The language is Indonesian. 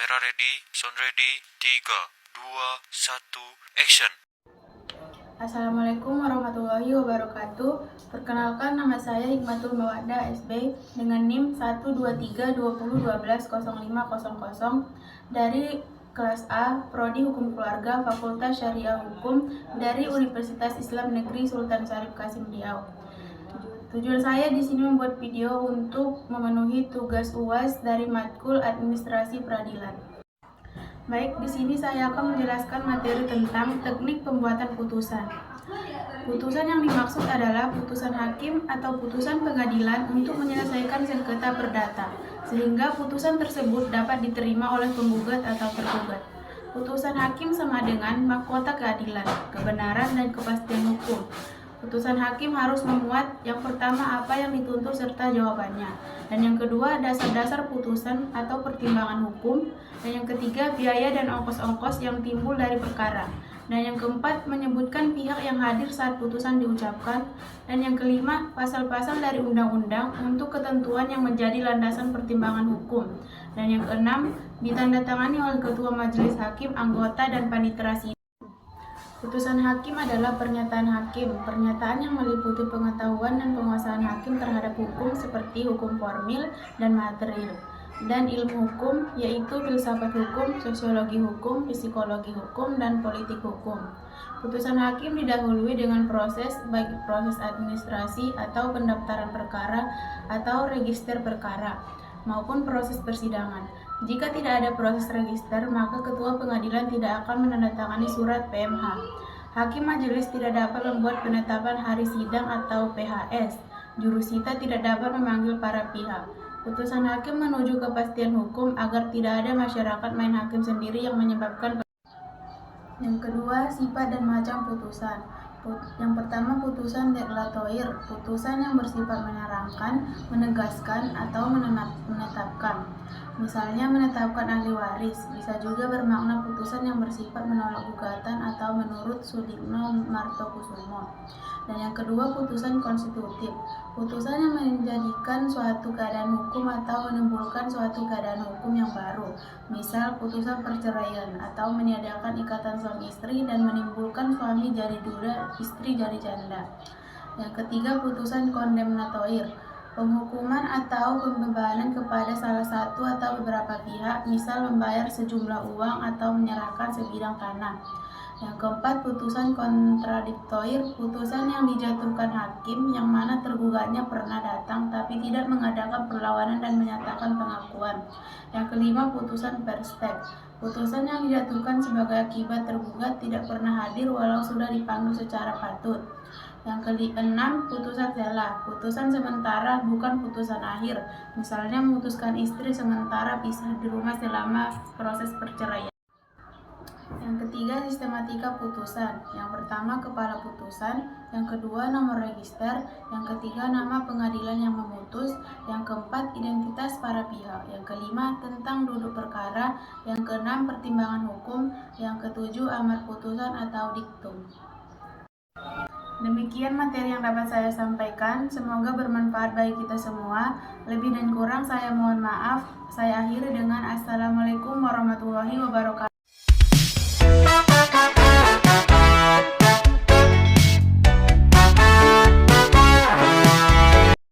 Kamera ready, sound ready, 3, 2, 1, action. Assalamualaikum warahmatullahi wabarakatuh. Perkenalkan, nama saya Hikmatul Mawaddah SB dengan NIM 12320120500 dari kelas A, Prodi Hukum Keluarga, Fakultas Syariah Hukum dari Universitas Islam Negeri Sultan Syarif Kasim Riau. Tujuan saya di sini membuat video untuk memenuhi tugas UAS dari matkul Administrasi Peradilan. Baik, di sini saya akan menjelaskan materi tentang teknik pembuatan putusan. Putusan yang dimaksud adalah putusan hakim atau putusan pengadilan untuk menyelesaikan sengketa perdata, sehingga putusan tersebut dapat diterima oleh penggugat atau tergugat. Putusan hakim sama dengan mahkota keadilan, kebenaran, dan kepastian hukum. Putusan hakim harus memuat yang pertama apa yang dituntut serta jawabannya, dan yang kedua dasar-dasar putusan atau pertimbangan hukum, dan yang ketiga biaya dan ongkos-ongkos yang timbul dari perkara, dan yang keempat menyebutkan pihak yang hadir saat putusan diucapkan, dan yang kelima pasal-pasal dari undang-undang untuk ketentuan yang menjadi landasan pertimbangan hukum, dan yang keenam ditandatangani oleh ketua majelis hakim, anggota, dan panitera sidang. Putusan hakim adalah pernyataan hakim. Pernyataan yang meliputi pengetahuan dan penguasaan hakim terhadap hukum seperti hukum formil dan material, dan ilmu hukum, yaitu filsafat hukum, sosiologi hukum, psikologi hukum, dan politik hukum. Putusan hakim didahului dengan proses, baik proses administrasi atau pendaftaran perkara atau register perkara, maupun proses persidangan. Jika tidak ada proses register, maka ketua pengadilan tidak akan menandatangani surat PMH. Hakim majelis tidak dapat membuat penetapan hari sidang atau PHS. Jurusita tidak dapat memanggil para pihak. Putusan hakim menuju kepastian hukum agar tidak ada masyarakat main hakim sendiri yang menyebabkan. Yang kedua, sifat dan macam putusan. Yang pertama, putusan deklarator, putusan yang bersifat menerangkan, menegaskan, atau menetapkan. Misalnya menetapkan ahli waris, bisa juga bermakna putusan yang bersifat menolak gugatan atau menurut Sudikno Martokusumo. Dan yang kedua, putusan konstitutif, putusan yang menjadikan suatu keadaan hukum atau menimbulkan suatu keadaan hukum yang baru, misal putusan perceraian atau meniadakan ikatan suami istri dan menimbulkan suami jadi duda, istri jadi janda. Yang ketiga, putusan kondemnatoir, penghukuman atau pembebanan kepada salah satu atau beberapa pihak, misal membayar sejumlah uang atau menyerahkan sebidang tanah. Yang keempat, putusan kontradiktoir, putusan yang dijatuhkan hakim yang mana tergugatnya pernah datang tapi tidak mengadakan perlawanan dan menyatakan pengakuan. Yang kelima, putusan perstek, putusan yang dijatuhkan sebagai akibat tergugat tidak pernah hadir walau sudah dipanggil secara patut. Yang keenam, putusan sela, putusan sementara bukan putusan akhir, misalnya memutuskan istri sementara pisah di rumah selama proses perceraian. Yang ketiga, sistematika putusan. Yang pertama, kepala putusan. Yang kedua, nomor register. Yang ketiga, nama pengadilan yang memutus. Yang keempat, identitas para pihak. Yang kelima, tentang duduk perkara. Yang keenam, pertimbangan hukum. Yang ketujuh, amar putusan atau diktum. Demikian materi yang dapat saya sampaikan. Semoga bermanfaat bagi kita semua. Lebih dan kurang saya mohon maaf. Saya akhiri dengan Assalamualaikum warahmatullahi wabarakatuh.